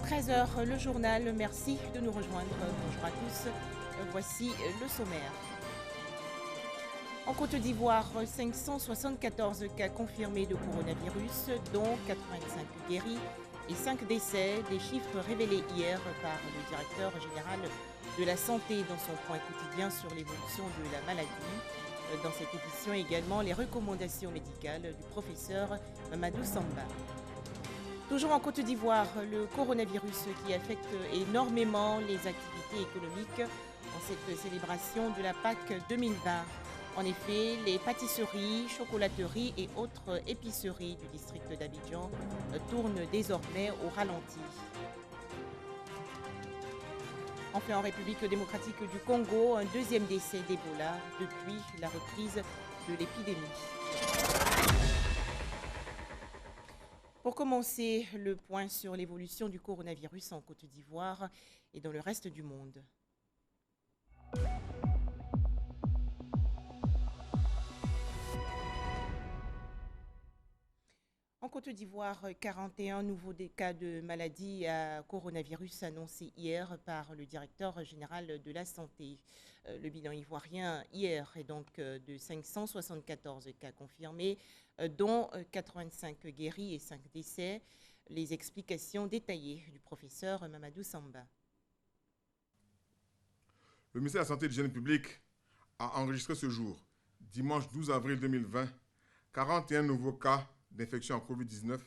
13h, le journal. Merci de nous rejoindre. Bonjour à tous. Voici le sommaire. En Côte d'Ivoire, 574 cas confirmés de coronavirus, dont 85 guéris et 5 décès. Des chiffres révélés hier par le directeur général de la santé dans son point quotidien sur l'évolution de la maladie. Dans cette édition également, les recommandations médicales du professeur Mamadou Samba. Toujours en Côte d'Ivoire, le coronavirus qui affecte énormément les activités économiques en cette célébration de la Pâques 2020. En effet, les pâtisseries, chocolateries et autres épiceries du district d'Abidjan tournent désormais au ralenti. Enfin, en République démocratique du Congo, un deuxième décès d'Ebola depuis la reprise de l'épidémie. Pour commencer, le point sur l'évolution du coronavirus en Côte d'Ivoire et dans le reste du monde. En Côte d'Ivoire, 41 nouveaux cas de maladie à coronavirus annoncés hier par le directeur général de la santé. Le bilan ivoirien hier est donc de 574 cas confirmés, dont 85 guéris et 5 décès. Les explications détaillées du professeur Mamadou Samba. Le ministère de la Santé et de l'Hygiène publique a enregistré ce jour, dimanche 12 avril 2020, 41 nouveaux cas d'infection en Covid-19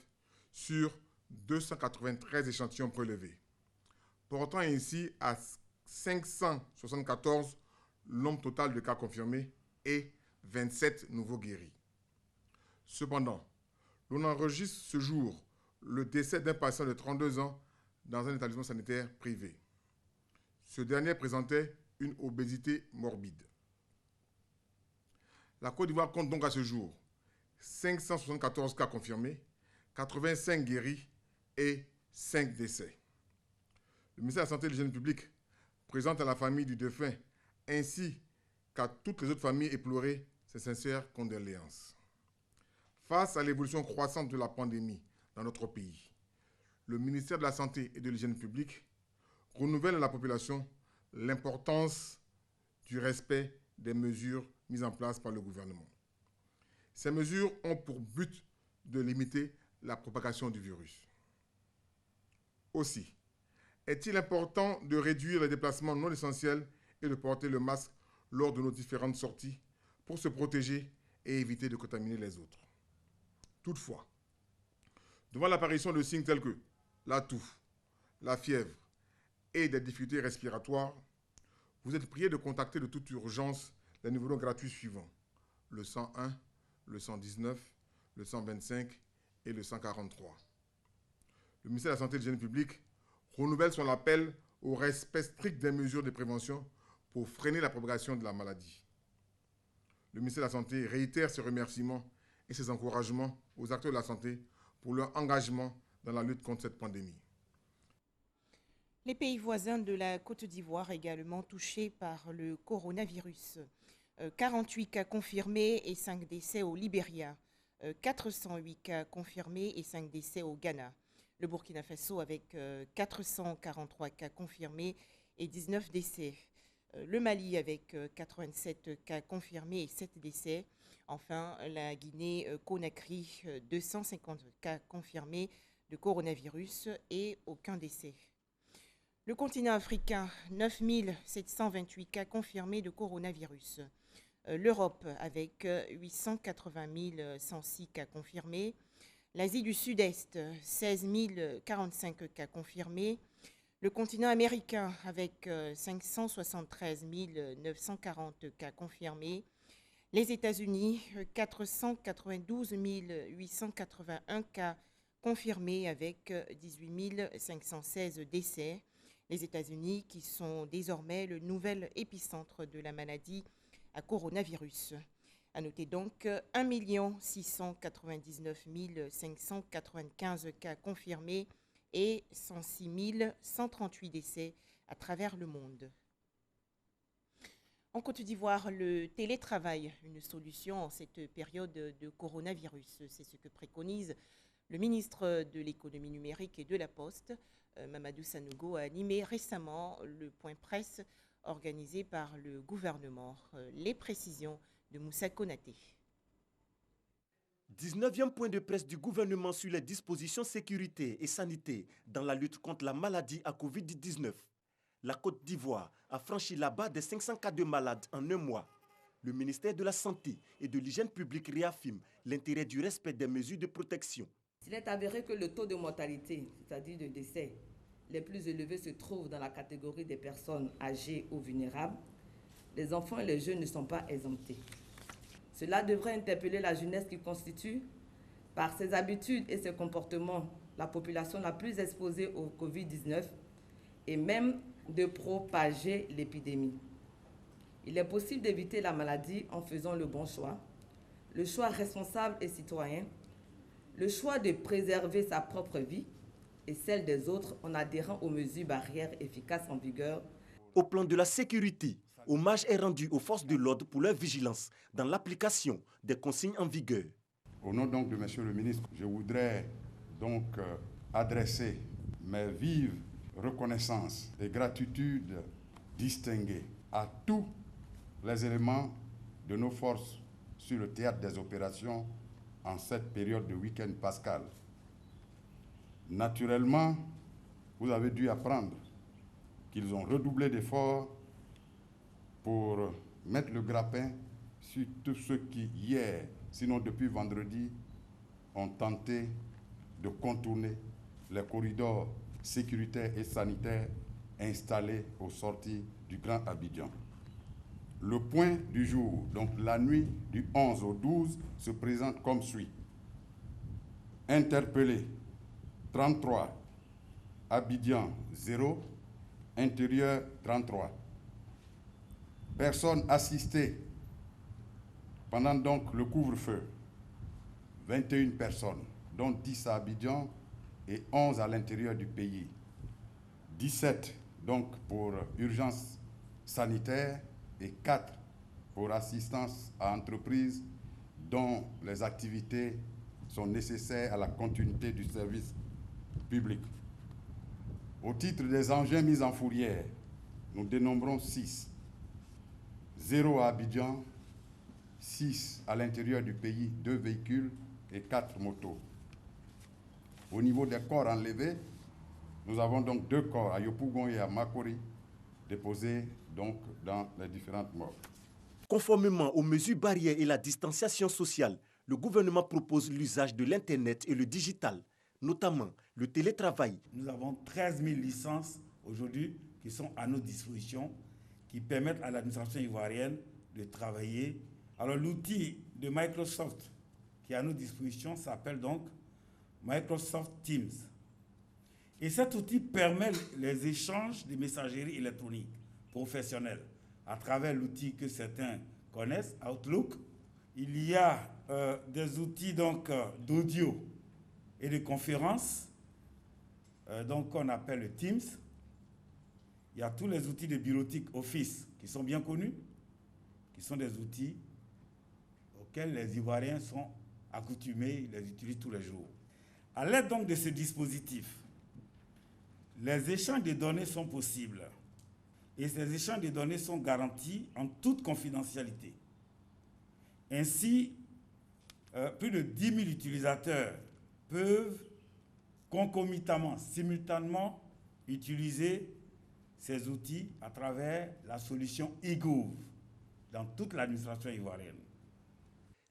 sur 293 échantillons prélevés, portant ainsi à 574 le nombre total de cas confirmés et 27 nouveaux guéris. Cependant, l'on enregistre ce jour le décès d'un patient de 32 ans dans un établissement sanitaire privé. Ce dernier présentait une obésité morbide. La Côte d'Ivoire compte donc à ce jour 574 cas confirmés, 85 guéris et 5 décès. Le ministère de la Santé et de l'Hygiène publique présente à la famille du défunt ainsi qu'à toutes les autres familles éplorées ses sincères condoléances. Face à l'évolution croissante de la pandémie dans notre pays, le ministère de la Santé et de l'Hygiène publique renouvelle à la population l'importance du respect des mesures mises en place par le gouvernement. Ces mesures ont pour but de limiter la propagation du virus. Aussi, est-il important de réduire les déplacements non essentiels et de porter le masque lors de nos différentes sorties pour se protéger et éviter de contaminer les autres. Toutefois, devant l'apparition de signes tels que la toux, la fièvre et des difficultés respiratoires, vous êtes prié de contacter de toute urgence les numéros gratuits suivants, le 101, le 119, le 125 et le 143. Le ministère de la Santé et de l'Hygiène publique renouvelle son appel au respect strict des mesures de prévention pour freiner la propagation de la maladie. Le ministère de la Santé réitère ses remerciements et ses encouragements aux acteurs de la santé pour leur engagement dans la lutte contre cette pandémie. Les pays voisins de la Côte d'Ivoire également touchés par le coronavirus. 48 cas confirmés et 5 décès au Libéria. 408 cas confirmés et 5 décès au Ghana. Le Burkina Faso avec 443 cas confirmés et 19 décès. Le Mali avec 87 cas confirmés et 7 décès. Enfin, la Guinée-Conakry, 250 cas confirmés de coronavirus et aucun décès. Le continent africain, 9728 cas confirmés de coronavirus. L'Europe avec 880 106 cas confirmés. L'Asie du Sud-Est, 16 045 cas confirmés. Le continent américain avec 573 940 cas confirmés. Les États-Unis, 492 881 cas confirmés avec 18 516 décès. Les États-Unis qui sont désormais le nouvel épicentre de la maladie à coronavirus. À noter donc 1 699 595 cas confirmés et 106 138 décès à travers le monde. En Côte d'Ivoire, le télétravail, une solution en cette période de coronavirus, c'est ce que préconise Le ministre de l'économie numérique et de la Poste, Mamadou Sanogo, a animé récemment le point presse organisé par le gouvernement. Les précisions de Moussa Konaté. 19e point de presse du gouvernement sur les dispositions sécurité et sanitaires dans la lutte contre la maladie à Covid-19. La Côte d'Ivoire a franchi la barre des 500 cas de malades en un mois. Le ministère de la Santé et de l'Hygiène publique réaffirme l'intérêt du respect des mesures de protection. Il est avéré que le taux de mortalité, c'est-à-dire de décès, les plus élevés se trouvent dans la catégorie des personnes âgées ou vulnérables. Les enfants et les jeunes ne sont pas exemptés. Cela devrait interpeller la jeunesse qui constitue, par ses habitudes et ses comportements, la population la plus exposée au Covid-19 et même de propager l'épidémie. Il est possible d'éviter la maladie en faisant le bon choix, le choix responsable et citoyen, le choix de préserver sa propre vie et celle des autres en adhérant aux mesures barrières efficaces en vigueur. Au plan de la sécurité, hommage est rendu aux forces de l'ordre pour leur vigilance dans l'application des consignes en vigueur. Au nom donc de Monsieur le ministre, je voudrais donc adresser mes vives reconnaissances et gratitudes distinguées à tous les éléments de nos forces sur le théâtre des opérations en cette période de week-end pascal. Naturellement, vous avez dû apprendre qu'ils ont redoublé d'efforts pour mettre le grappin sur tous ceux qui, hier, sinon depuis vendredi, ont tenté de contourner les corridors sécuritaires et sanitaires installés aux sorties du Grand Abidjan. Le point du jour, donc la nuit du 11 au 12, se présente comme suit. Interpellé 33, Abidjan 0, intérieur 33. Personnes assistées pendant donc le couvre-feu, 21 personnes, dont 10 à Abidjan et 11 à l'intérieur du pays. 17 donc pour urgence sanitaire et 4 pour assistance à entreprises dont les activités sont nécessaires à la continuité du service public. Au titre des engins mis en fourrière, nous dénombrons 6. 0 à Abidjan, 6 à l'intérieur du pays, 2 véhicules et 4 motos. Au niveau des corps enlevés, nous avons donc 2 corps à Yopougon et à Makori, déposés donc dans les différentes morgues. Conformément aux mesures barrières et la distanciation sociale, le gouvernement propose l'usage de l'Internet et le digital, notamment le télétravail. Nous avons 13 000 licences aujourd'hui qui sont à nos dispositions, qui permettent à l'administration ivoirienne de travailler. Alors l'outil de Microsoft qui est à nos dispositions s'appelle donc Microsoft Teams. Et cet outil permet les échanges de messagerie électronique professionnelle à travers l'outil que certains connaissent, Outlook. Il y a des outils donc d'audio et de conférence, donc qu'on appelle le Teams. Il y a tous les outils de bureautique Office qui sont bien connus, qui sont des outils auxquels les Ivoiriens sont accoutumés, ils les utilisent tous les jours. À l'aide donc de ce dispositif, les échanges de données sont possibles et ces échanges de données sont garantis en toute confidentialité. Ainsi, plus de 10 000 utilisateurs peuvent concomitamment, simultanément, utiliser ces outils à travers la solution eGov dans toute l'administration ivoirienne.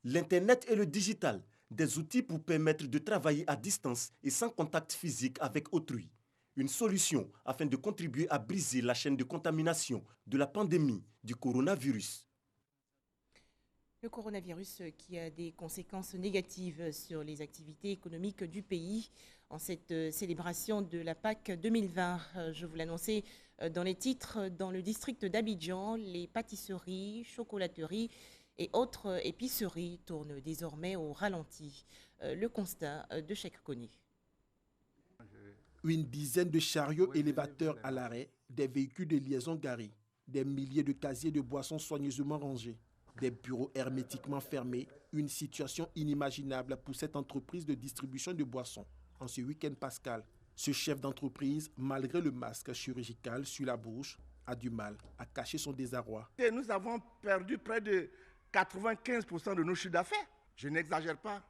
L'Internet et le digital, des outils pour permettre de travailler à distance et sans contact physique avec autrui. Une solution afin de contribuer à briser la chaîne de contamination de la pandémie du coronavirus. Le coronavirus qui a des conséquences négatives sur les activités économiques du pays en cette célébration de la Pâques 2020. Je vous l'annonçais dans les titres, dans le district d'Abidjan, les pâtisseries, chocolateries et autres épiceries tournent désormais au ralenti. Le constat de Cheikh Koné. Une dizaine de chariots élévateurs à l'arrêt, des véhicules de liaison garés, des milliers de casiers de boissons soigneusement rangés. Des bureaux hermétiquement fermés, une situation inimaginable pour cette entreprise de distribution de boissons. En ce week-end pascal, ce chef d'entreprise, malgré le masque chirurgical sur la bouche, a du mal à cacher son désarroi. Et nous avons perdu près de 95% de nos chiffres d'affaires. Je n'exagère pas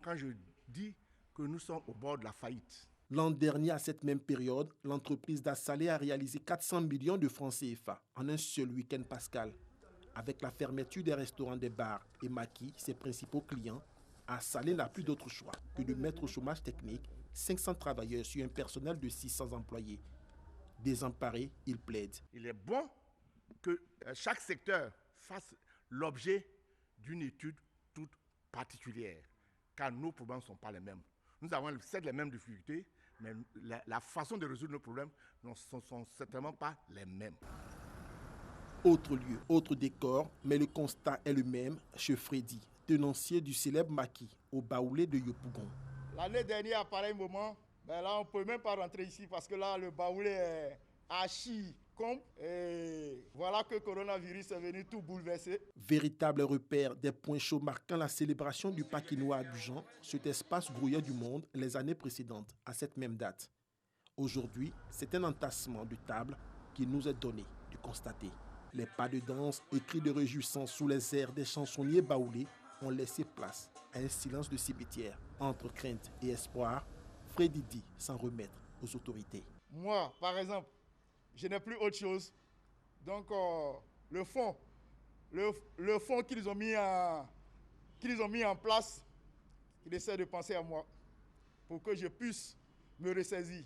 quand je dis que nous sommes au bord de la faillite. L'an dernier, à cette même période, l'entreprise d'Assalé a réalisé 400 millions de francs CFA en un seul week-end pascal. Avec la fermeture des restaurants, des bars et maquis, ses principaux clients, Assalé n'a plus d'autre choix que de mettre au chômage technique 500 travailleurs sur un personnel de 600 employés. Désemparé, il plaide. Il est bon que chaque secteur fasse l'objet d'une étude toute particulière, car nos problèmes ne sont pas les mêmes. Nous avons certes les mêmes difficultés, mais la façon de résoudre nos problèmes ne sont certainement pas les mêmes. Autre lieu, autre décor, mais le constat est le même chez Freddy, tenancier du célèbre maquis au Baoulé de Yopougon. L'année dernière, à pareil moment, là, on ne peut même pas rentrer ici parce que là, le Baoulé est archi comble. Et voilà que le coronavirus est venu tout bouleverser. Véritable repère des points chauds marquant la célébration du Pakinois à Abidjan, cet espace grouillait du monde les années précédentes à cette même date. Aujourd'hui, c'est un entassement de tables qui nous est donné de constater. Les pas de danse et cris de réjouissance sous les airs des chansonniers baoulés ont laissé place à un silence de cimetière. Entre crainte et espoir, Freddy dit s'en remettre aux autorités. Moi, par exemple, je n'ai plus autre chose. Donc, le fonds qu'ils ont mis en place, ils essaient de penser à moi pour que je puisse me ressaisir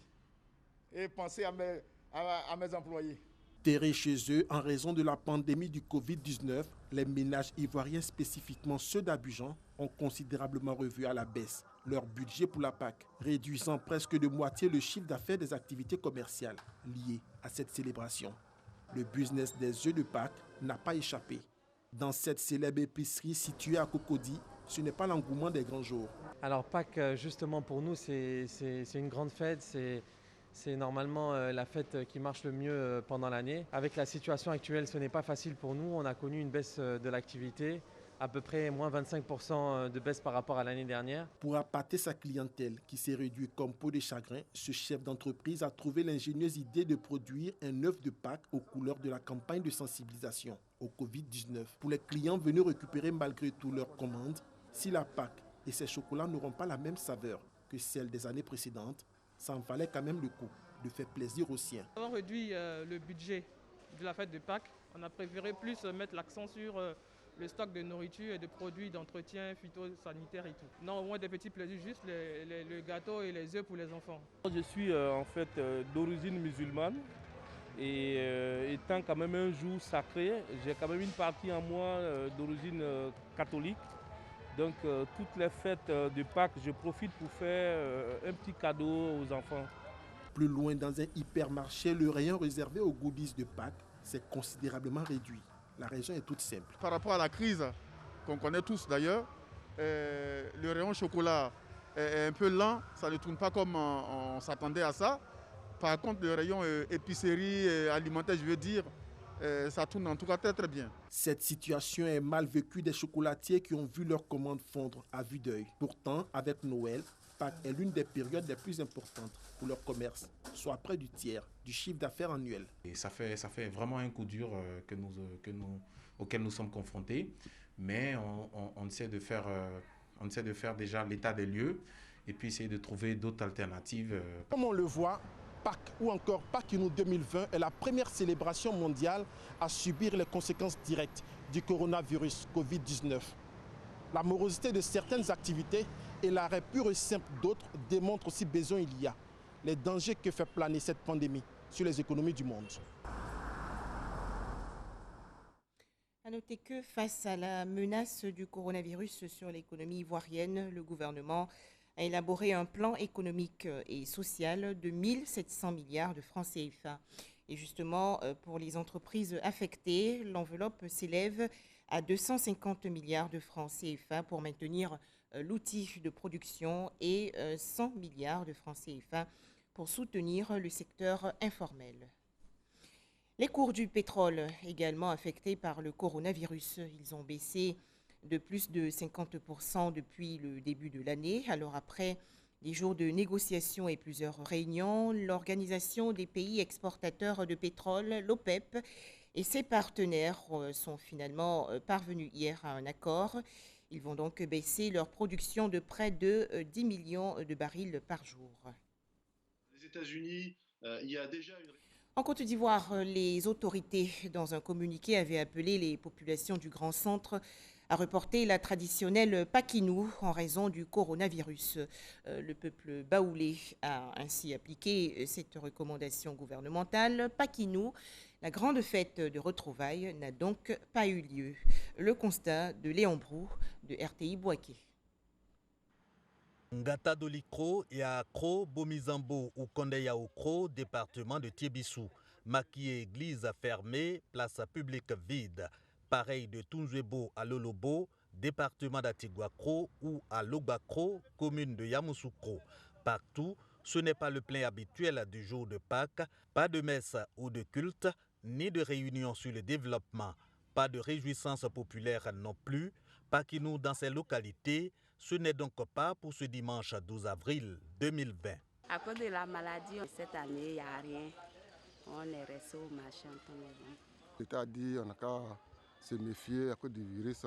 et penser à mes employés. Terrés chez eux en raison de la pandémie du Covid-19, les ménages ivoiriens, spécifiquement ceux d'Abidjan, ont considérablement revu à la baisse leur budget pour la Pâques, réduisant presque de moitié le chiffre d'affaires des activités commerciales liées à cette célébration. Le business des œufs de Pâques n'a pas échappé. Dans cette célèbre épicerie située à Cocody, ce n'est pas l'engouement des grands jours. Alors Pâques, justement pour nous, c'est une grande fête. C'est normalement la fête qui marche le mieux pendant l'année. Avec la situation actuelle, ce n'est pas facile pour nous. On a connu une baisse de l'activité, à peu près moins 25% de baisse par rapport à l'année dernière. Pour appâter sa clientèle qui s'est réduite comme peau de chagrin, ce chef d'entreprise a trouvé l'ingénieuse idée de produire un œuf de Pâques aux couleurs de la campagne de sensibilisation au Covid-19. Pour les clients venus récupérer malgré tout leurs commandes, si la Pâques et ses chocolats n'auront pas la même saveur que celle des années précédentes, ça en valait quand même le coup de faire plaisir aux siens. On a réduit le budget de la fête de Pâques. On a préféré plus mettre l'accent sur le stock de nourriture et de produits d'entretien phytosanitaire et tout. Non, au moins des petits plaisirs, juste le gâteau et les œufs pour les enfants. Je suis en fait d'origine musulmane et étant quand même un jour sacré, j'ai quand même une partie en moi d'origine catholique. Donc toutes les fêtes de Pâques, je profite pour faire un petit cadeau aux enfants. Plus loin, dans un hypermarché, le rayon réservé aux goodies de Pâques s'est considérablement réduit. La raison est toute simple. Par rapport à la crise qu'on connaît tous d'ailleurs, le rayon chocolat est un peu lent, ça ne tourne pas comme on s'attendait à ça. Par contre, le rayon épicerie, alimentaire, je veux dire, ça tourne en tout cas très très bien. Cette situation est mal vécue des chocolatiers qui ont vu leurs commandes fondre à vue d'œil. Pourtant, avec Noël, Pâques est l'une des périodes les plus importantes pour leur commerce, soit près du tiers du chiffre d'affaires annuel. Et ça fait vraiment un coup dur auquel nous sommes confrontés, mais on essaie de faire déjà l'état des lieux et puis essayer de trouver d'autres alternatives. Comme on le voit, Pâques ou encore Pakino 2020 est la première célébration mondiale à subir les conséquences directes du coronavirus Covid-19. La morosité de certaines activités et l'arrêt pur et simple d'autres démontrent aussi besoin il y a les dangers que fait planer cette pandémie sur les économies du monde. À noter que face à la menace du coronavirus sur l'économie ivoirienne, le gouvernement a élaboré un plan économique et social de 1 700 milliards de francs CFA. Et justement, pour les entreprises affectées, l'enveloppe s'élève à 250 milliards de francs CFA pour maintenir l'outil de production et 100 milliards de francs CFA pour soutenir le secteur informel. Les cours du pétrole également affectés par le coronavirus. Ils ont baissé de plus de 50% depuis le début de l'année. Alors après des jours de négociations et plusieurs réunions, l'Organisation des pays exportateurs de pétrole, l'OPEP, et ses partenaires sont finalement parvenus hier à un accord. Ils vont donc baisser leur production de près de 10 millions de barils par jour. Les États-Unis, il y a déjà une... En Côte d'Ivoire, les autorités, dans un communiqué, avaient appelé les populations du Grand Centre à reporter la traditionnelle Pakinou en raison du coronavirus. Le peuple baoulé a ainsi appliqué cette recommandation gouvernementale. Pakinou, la grande fête de retrouvailles, n'a donc pas eu lieu. Le constat de Léon Brou de RTI Bouaké. Ngata Dolikro et à Kro, Bomizambo ou Kondeya Okro, département de Tiébissou. Maquillé église fermée, place publique vide. Pareil de Tunzwebo à Lolobo, département d'Atigouakro ou à Logakro, commune de Yamoussoukro. Partout, ce n'est pas le plein habituel du jour de Pâques, pas de messe ou de culte, ni de réunion sur le développement, pas de réjouissance populaire non plus. Pakinou dans ces localités, ce n'est donc pas pour ce dimanche 12 avril 2020. À cause de la maladie, cette année, il n'y a rien. On est resté au marché. L'État a dit qu'on n'a qu'à se méfier à cause du virus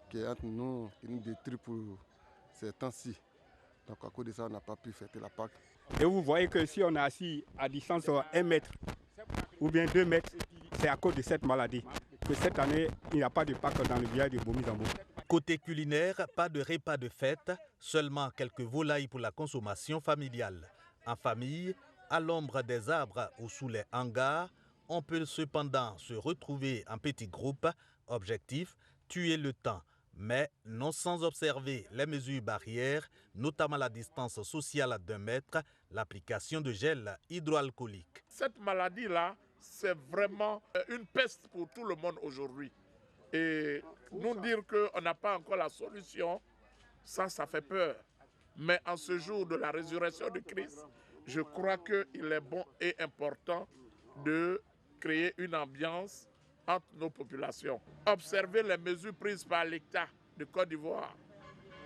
qui est entre nous, qui nous détruit pour ces temps-ci. Donc à cause de ça, on n'a pas pu fêter la Pâque. Et vous voyez que si on est assis à distance 1 mètre ou bien 2 mètres, c'est à cause de cette maladie que cette année, il n'y a pas de Pâques dans le village de Bomizambo. Côté culinaire, pas de repas de fête, seulement quelques volailles pour la consommation familiale. En famille, à l'ombre des arbres ou sous les hangars, on peut cependant se retrouver en petits groupes. Objectif, tuer le temps, mais non sans observer les mesures barrières, notamment la distance sociale d'1 mètre, l'application de gel hydroalcoolique. Cette maladie-là, c'est vraiment une peste pour tout le monde aujourd'hui. Et nous dire qu'on n'a pas encore la solution, ça fait peur. Mais en ce jour de la résurrection de Christ, je crois qu'il est bon et important de créer une ambiance entre nos populations. Observer les mesures prises par l'État de Côte d'Ivoire,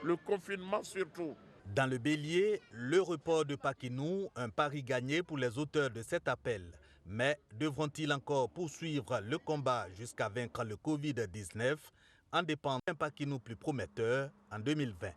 le confinement surtout. Dans le Bélier, le report de Pakinou, un pari gagné pour les auteurs de cet appel. Mais devront-ils encore poursuivre le combat jusqu'à vaincre le Covid-19 en dépend d'un Pakinou plus prometteur en 2020?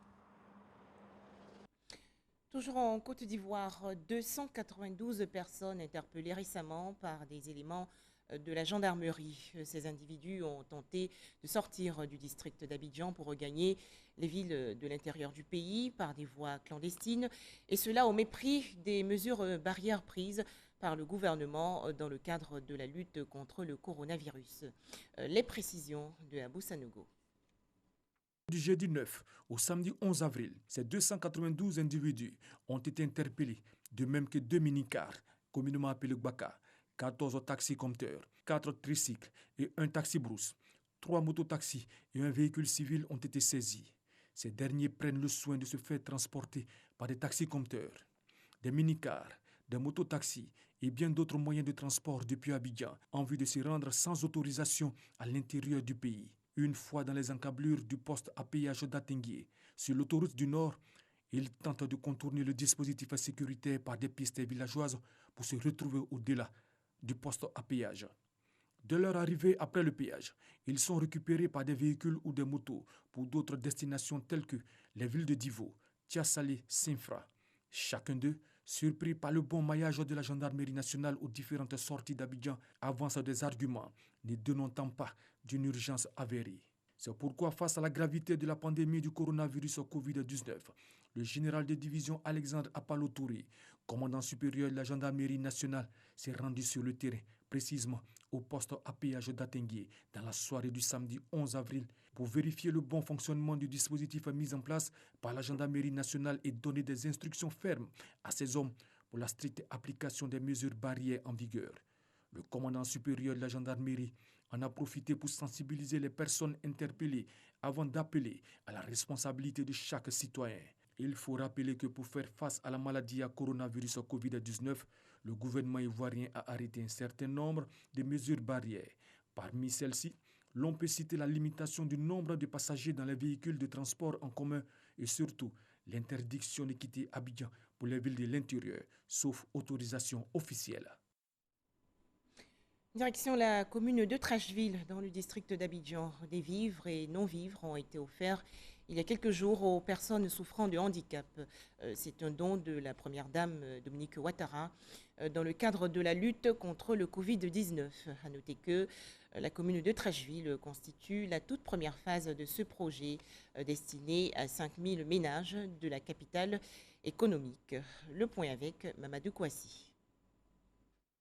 Toujours en Côte d'Ivoire, 292 personnes interpellées récemment par des éléments de la gendarmerie. Ces individus ont tenté de sortir du district d'Abidjan pour regagner les villes de l'intérieur du pays par des voies clandestines, et cela au mépris des mesures barrières prises par le gouvernement dans le cadre de la lutte contre le coronavirus. Les précisions de Abou Sanogo. Du jeudi 9 au samedi 11 avril, ces 292 individus ont été interpellés, de même que 2 minicars, communément appelés Gbaka, 14 taxis-compteurs, 4 tricycles et 1 taxi-brousse. 3 mototaxis et un véhicule civil ont été saisis. Ces derniers prennent le soin de se faire transporter par des taxis-compteurs, des minicars, des mototaxis et bien d'autres moyens de transport depuis Abidjan en vue de se rendre sans autorisation à l'intérieur du pays. Une fois dans les encablures du poste à péage d'Atenguié, sur l'autoroute du Nord, ils tentent de contourner le dispositif sécuritaire par des pistes villageoises pour se retrouver au-delà du poste à péage. De leur arrivée après le péage, ils sont récupérés par des véhicules ou des motos pour d'autres destinations telles que les villes de Divo, Tiasalé, Sinfra. Chacun d'eux, surpris par le bon maillage de la gendarmerie nationale aux différentes sorties d'Abidjan, avance des arguments ne dénonçant pas d'une urgence avérée. C'est pourquoi, face à la gravité de la pandémie du coronavirus Covid-19, le général de division Alexandre Apalo Touré, commandant supérieur de la gendarmerie nationale, s'est rendu sur le terrain, précisément au poste à péage d'Atenguié, dans la soirée du samedi 11 avril, pour vérifier le bon fonctionnement du dispositif mis en place par la gendarmerie nationale et donner des instructions fermes à ces hommes pour la stricte application des mesures barrières en vigueur. Le commandant supérieur de la gendarmerie en a profité pour sensibiliser les personnes interpellées avant d'appeler à la responsabilité de chaque citoyen. Il faut rappeler que pour faire face à la maladie à coronavirus Covid-19, Le gouvernement ivoirien a arrêté un certain nombre de mesures barrières. Parmi celles-ci, l'on peut citer la limitation du nombre de passagers dans les véhicules de transport en commun et surtout l'interdiction de quitter Abidjan pour les villes de l'intérieur, sauf autorisation officielle. Direction la commune de Trècheville, dans le district d'Abidjan. Des vivres et non-vivres ont été offerts il y a quelques jours aux personnes souffrant de handicap. C'est un don de la première dame Dominique Ouattara dans le cadre de la lutte contre le Covid-19. À noter que la commune de Trècheville constitue la toute première phase de ce projet destiné à 5000 ménages de la capitale économique. Le point avec Mamadou Kouassi.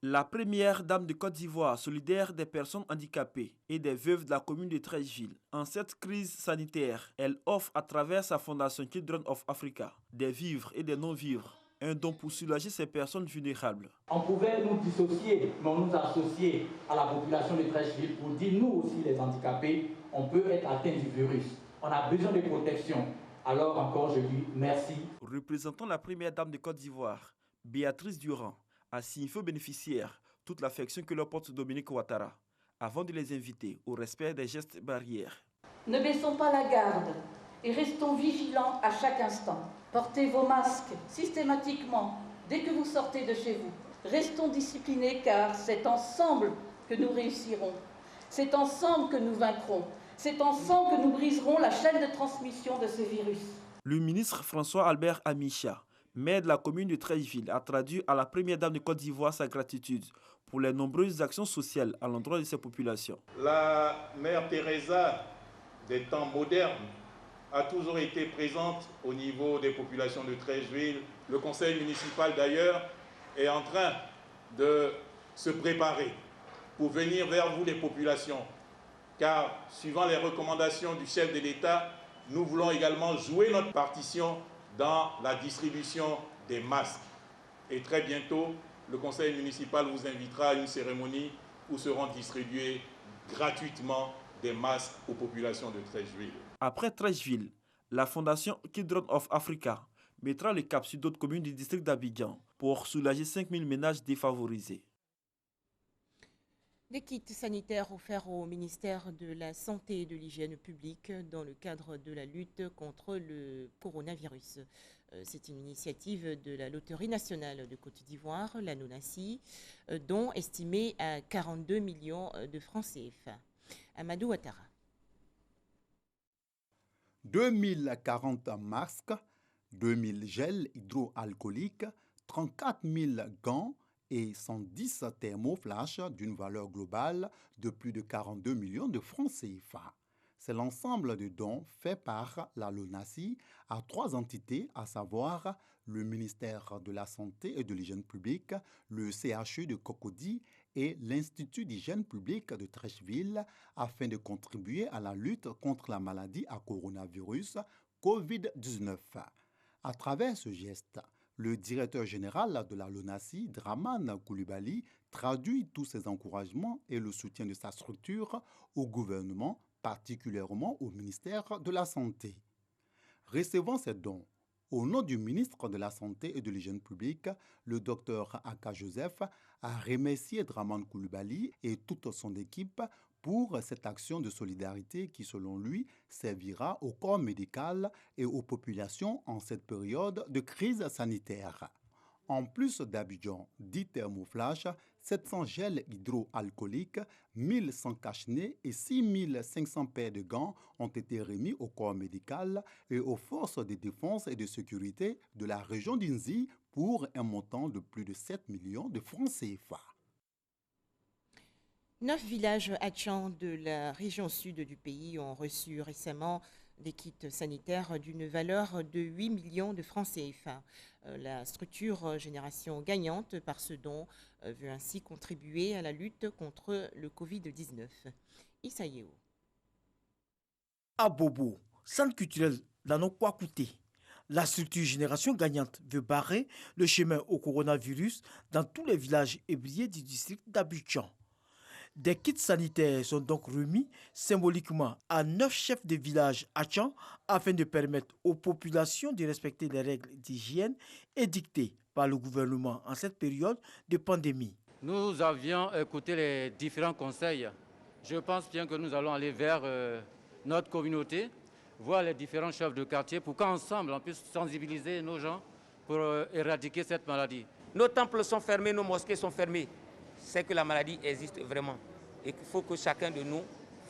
La première dame de Côte d'Ivoire, solidaire des personnes handicapées et des veuves de la commune de Trècheville. En cette crise sanitaire, elle offre à travers sa fondation Children of Africa des vivres et des non-vivres, un don pour soulager ces personnes vulnérables. On pouvait nous dissocier, mais on nous associer à la population de Trècheville pour dire nous aussi les handicapés, on peut être atteint du virus. On a besoin de protection. Alors encore je dis merci. Représentant la première dame de Côte d'Ivoire, Béatrice Durand, a signifié aux bénéficiaires toute l'affection que leur porte Dominique Ouattara, avant de les inviter au respect des gestes barrières. Ne baissons pas la garde et restons vigilants à chaque instant. Portez vos masques systématiquement dès que vous sortez de chez vous. Restons disciplinés car c'est ensemble que nous réussirons. C'est ensemble que nous vaincrons. C'est ensemble que nous briserons la chaîne de transmission de ce virus. Le ministre François-Albert Amicha, maire de la commune de Trècheville, a traduit à la première dame de Côte d'Ivoire sa gratitude pour les nombreuses actions sociales à l'endroit de ces populations. La mère Teresa des temps modernes a toujours été présente au niveau des populations de Trècheville. Le conseil municipal d'ailleurs est en train de se préparer pour venir vers vous les populations, car suivant les recommandations du chef de l'État, nous voulons également jouer notre partition dans la distribution des masques. Et très bientôt, le conseil municipal vous invitera à une cérémonie où seront distribués gratuitement des masques aux populations de Trècheville. Après Trècheville, la fondation Children of Africa mettra le cap sur d'autres communes du district d'Abidjan pour soulager 5000 ménages défavorisés. Des kits sanitaires offerts au ministère de la Santé et de l'Hygiène publique dans le cadre de la lutte contre le coronavirus. C'est une initiative de la Loterie nationale de Côte d'Ivoire, la NONACI, dont estimée à 42 millions de francs CFA. Amadou Ouattara. 2040 masques, 2000 gels hydroalcooliques, 34 000 gants et 110 thermoflash d'une valeur globale de plus de 42 millions de francs CFA. C'est l'ensemble de dons faits par la LONACI à 3 entités, à savoir le ministère de la Santé et de l'Hygiène publique, le CHU de Cocody et l'Institut d'hygiène publique de Trècheville, afin de contribuer à la lutte contre la maladie à coronavirus COVID-19. À travers ce geste, le directeur général de la LONACI, Dramane Coulibaly, traduit tous ses encouragements et le soutien de sa structure au gouvernement, particulièrement au ministère de la Santé. Recevant ces dons, au nom du ministre de la Santé et de l'Hygiène publique, le Dr Aka Joseph a remercié Dramane Coulibaly et toute son équipe pour cette action de solidarité qui, selon lui, servira au corps médical et aux populations en cette période de crise sanitaire. En plus d'Abidjan, 10 thermoflash, 700 gels hydroalcooliques, 1100 cache-nez et 6500 paires de gants ont été remis au corps médical et aux forces de défense et de sécurité de la région d'Inzi pour un montant de plus de 7 millions de francs CFA. 9 villages hatchants de la région sud du pays ont reçu récemment des kits sanitaires d'une valeur de 8 millions de francs CFA. La structure Génération Gagnante, par ce don, veut ainsi contribuer à la lutte contre le Covid-19. Issa Yeo. À Bobo, centre culturel d'Anokwakouté, la structure Génération Gagnante veut barrer le chemin au coronavirus dans tous les villages ébriés du district d'Abidjan. Des kits sanitaires sont donc remis symboliquement à 9 chefs de village hatchants afin de permettre aux populations de respecter les règles d'hygiène édictées par le gouvernement en cette période de pandémie. Nous avions écouté les différents conseils. Je pense bien que nous allons aller vers notre communauté, voir les différents chefs de quartier pour qu'ensemble on puisse sensibiliser nos gens pour éradiquer cette maladie. Nos temples sont fermés, nos mosquées sont fermées. C'est que la maladie existe vraiment et qu'il faut que chacun de nous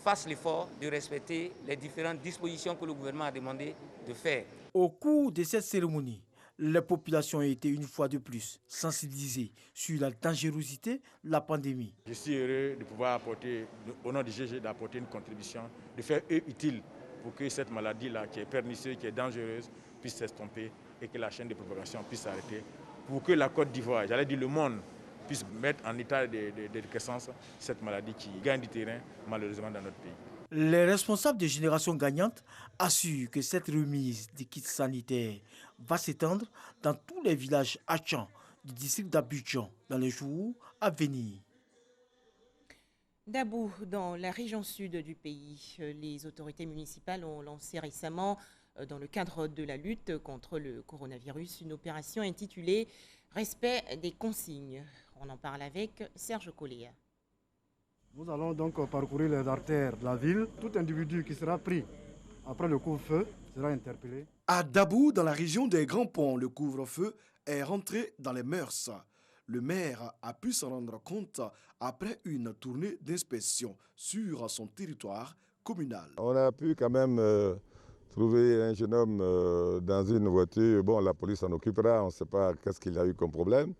fasse l'effort de respecter les différentes dispositions que le gouvernement a demandé de faire. Au cours de cette cérémonie, les populations ont été une fois de plus sensibilisées sur la dangerosité de la pandémie. Je suis heureux de pouvoir apporter, au nom du GG, d'apporter une contribution, de faire utile pour que cette maladie-là, qui est pernicieuse, qui est dangereuse, puisse s'estomper et que la chaîne de propagation puisse s'arrêter. Pour que la Côte d'Ivoire, j'allais dire le monde, puisse mettre en état de décroissance cette maladie qui gagne du terrain, malheureusement, dans notre pays. Les responsables de Génération Gagnante assurent que cette remise des kits sanitaires va s'étendre dans tous les villages hachans du district d'Abidjan dans les jours à venir. Dabou, dans la région sud du pays, les autorités municipales ont lancé récemment, dans le cadre de la lutte contre le coronavirus, une opération intitulée « Respect des consignes ». On en parle avec Serge Colléa. Nous allons donc parcourir les artères de la ville. Tout individu qui sera pris après le couvre-feu sera interpellé. À Dabou, dans la région des Grands Ponts, le couvre-feu est rentré dans les mœurs. Le maire a pu s'en rendre compte après une tournée d'inspection sur son territoire communal. On a pu quand même trouver un jeune homme dans une voiture. Bon, la police s'en occupera, on ne sait pas qu'est-ce qu'il a eu comme problème.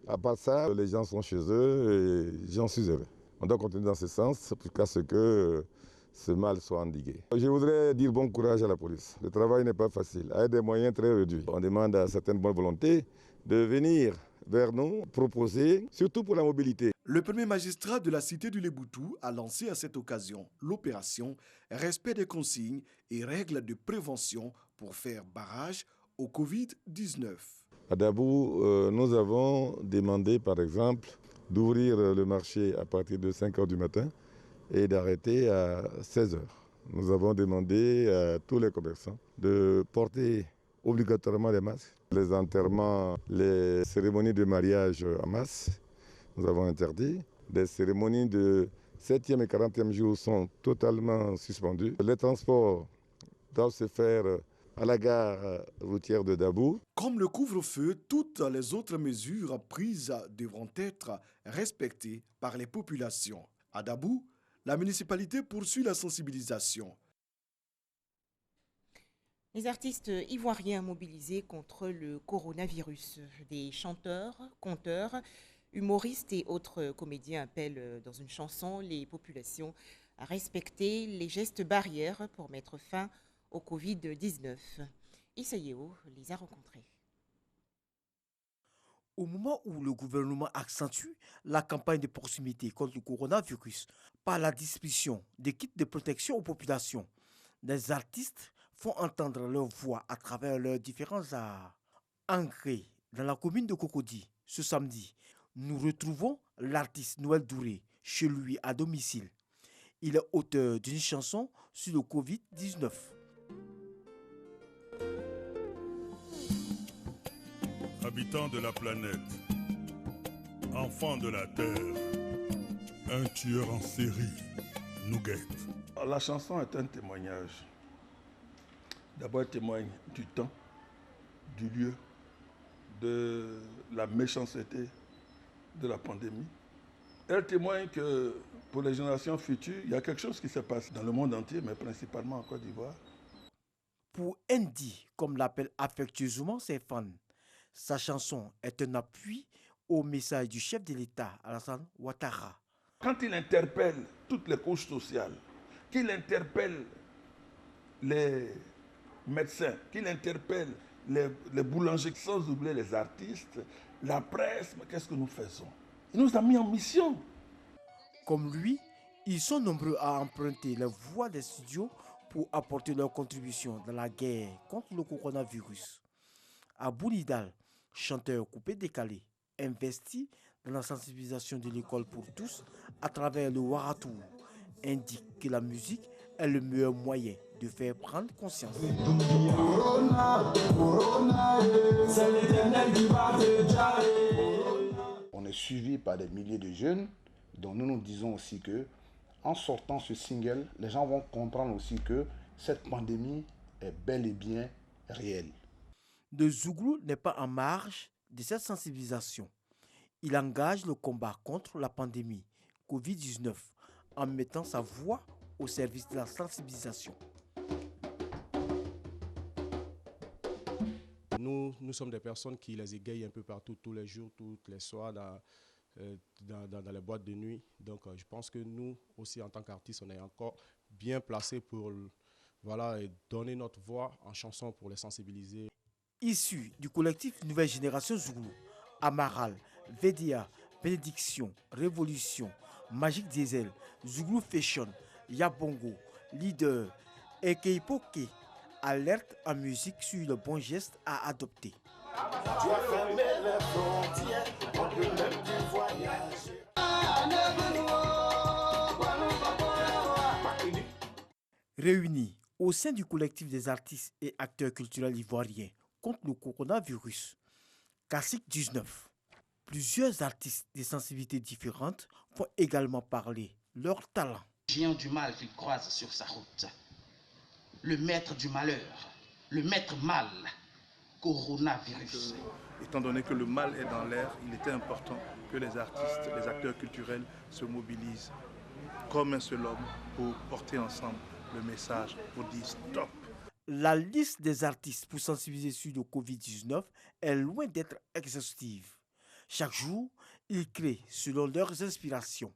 À part ça, les gens sont chez eux et j'en suis heureux. On doit continuer dans ce sens jusqu'à ce que ce mal soit endigué. Je voudrais dire bon courage à la police. Le travail n'est pas facile, avec des moyens très réduits. On demande à certaines bonnes volontés de venir vers nous, proposer, surtout pour la mobilité. Le premier magistrat de la cité du Léboutou a lancé à cette occasion l'opération Respect des consignes et règles de prévention pour faire barrage au Covid-19. À Dabou, nous avons demandé par exemple d'ouvrir le marché à partir de 5 h du matin et d'arrêter à 16 h. Nous avons demandé à tous les commerçants de porter obligatoirement les masques. Les enterrements, les cérémonies de mariage en masse, nous avons interdit. Les cérémonies de 7e et 40e jour sont totalement suspendues. Les transports doivent se faire à la gare routière de Dabou. Comme le couvre-feu, toutes les autres mesures prises devront être respectées par les populations. À Dabou, la municipalité poursuit la sensibilisation. Les artistes ivoiriens mobilisés contre le coronavirus, des chanteurs, conteurs, humoristes et autres comédiens appellent dans une chanson les populations à respecter les gestes barrières pour mettre fin au Covid-19. Issa Yeo les a rencontrés. Au moment où le gouvernement accentue la campagne de proximité contre le coronavirus par la distribution des kits de protection aux populations, les artistes font entendre leur voix à travers leurs différents arts. Ancré dans la commune de Cocody, ce samedi, nous retrouvons l'artiste Noël Douré chez lui à domicile. Il est auteur d'une chanson sur le Covid-19. Habitants de la planète, enfants de la Terre, un tueur en série nous guette. La chanson est un témoignage. D'abord, elle témoigne du temps, du lieu, de la méchanceté de la pandémie. Elle témoigne que pour les générations futures, il y a quelque chose qui se passe dans le monde entier, mais principalement en Côte d'Ivoire. Pour Andy, comme l'appellent affectueusement ses fans, sa chanson est un appui au message du chef de l'État, Alassane Ouattara. Quand il interpelle toutes les couches sociales, qu'il interpelle les médecins, qu'il interpelle les boulangers, sans oublier les artistes, la presse, mais qu'est-ce que nous faisons? Il nous a mis en mission. Comme lui, ils sont nombreux à emprunter les voix des studios pour apporter leur contribution dans la guerre contre le coronavirus. Abou Nidal, chanteur coupé-décalé, investi dans la sensibilisation de l'école pour tous à travers le Waratou, indique que la musique est le meilleur moyen de faire prendre conscience. On est suivi par des milliers de jeunes, donc nous disons aussi que en sortant ce single, les gens vont comprendre aussi que cette pandémie est bel et bien réelle. Le Zouglou n'est pas en marge de cette sensibilisation. Il engage le combat contre la pandémie Covid-19 en mettant sa voix au service de la sensibilisation. Nous sommes des personnes qui les égayent un peu partout, tous les jours, tous les soirs, dans les boîtes de nuit. Donc je pense que nous aussi, en tant qu'artistes, on est encore bien placés pour donner notre voix en chanson pour les sensibiliser. Issus du collectif Nouvelle Génération Zouglou, Amaral, VDA, Bénédiction, Révolution, Magique Diesel, Zouglou Fashion, Yabongo, Leader et Keipoke alerte en musique sur le bon geste à adopter. Réunis au sein du collectif des artistes et acteurs culturels ivoiriens contre le coronavirus, Cacique 19, plusieurs artistes de sensibilités différentes vont également parler leur talent. Géant du mal qu'il croise sur sa route, le maître du malheur, le maître mal, coronavirus. Étant donné que le mal est dans l'air, il était important que les artistes, les acteurs culturels se mobilisent comme un seul homme pour porter ensemble le message, pour dire stop. La liste des artistes pour sensibiliser sur le Covid-19 est loin d'être exhaustive. Chaque jour, ils créent selon leurs inspirations.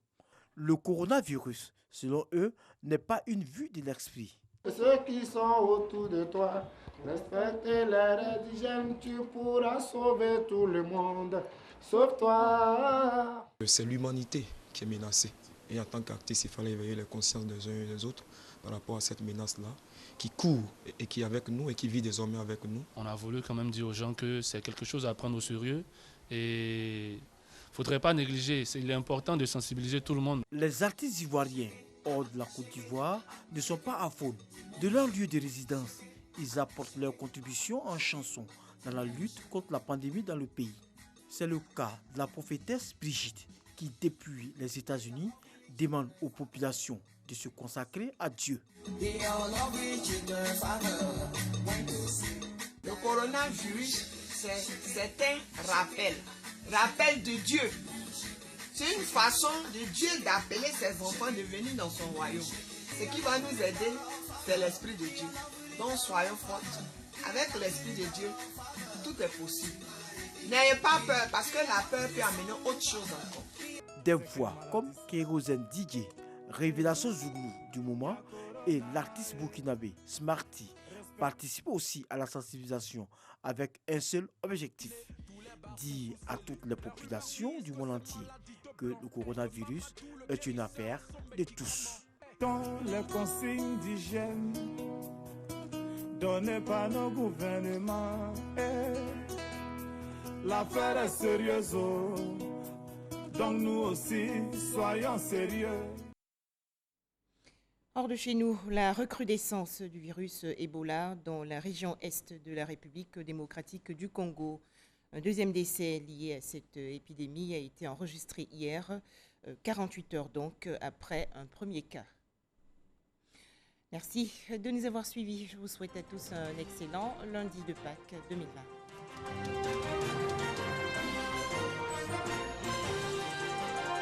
Le coronavirus, selon eux, n'est pas une vue de l'esprit. Ceux qui sont autour de toi, respecte les règles d'hygiène, tu pourras sauver tout le monde. Sauve-toi. C'est l'humanité qui est menacée. Et en tant qu'artiste, il fallait éveiller les consciences des uns et des autres par rapport à cette menace-là, qui court et qui est avec nous et qui vit désormais avec nous. On a voulu quand même dire aux gens que c'est quelque chose à prendre au sérieux et il ne faudrait pas négliger. Il est important de sensibiliser tout le monde. Les artistes ivoiriens hors de la Côte d'Ivoire ne sont pas à faune. De leur lieu de résidence, ils apportent leur contribution en chanson dans la lutte contre la pandémie dans le pays. C'est le cas de la prophétesse Brigitte qui, depuis les États-Unis, demande aux populations de se consacrer à Dieu. Le coronavirus, c'est un rappel de Dieu. C'est une façon de Dieu d'appeler ses enfants de venir dans son royaume. Ce qui va nous aider, c'est l'Esprit de Dieu. Donc soyons forts. Avec l'Esprit de Dieu, tout est possible. N'ayez pas peur, parce que la peur peut amener autre chose encore. Des voix comme Kérozen Didier, Révélation Zouglou du moment et l'artiste burkinabé Smarty participent aussi à la sensibilisation avec un seul objectif, dire à toutes les populations du monde entier que le coronavirus est une affaire de tous. Dans les consignes d'hygiène données par nos gouvernements, l'affaire est sérieuse, donc nous aussi soyons sérieux. Hors de chez nous, la recrudescence du virus Ebola dans la région est de la République démocratique du Congo. Un deuxième décès lié à cette épidémie a été enregistré hier, 48 heures donc après un premier cas. Merci de nous avoir suivis. Je vous souhaite à tous un excellent lundi de Pâques 2020.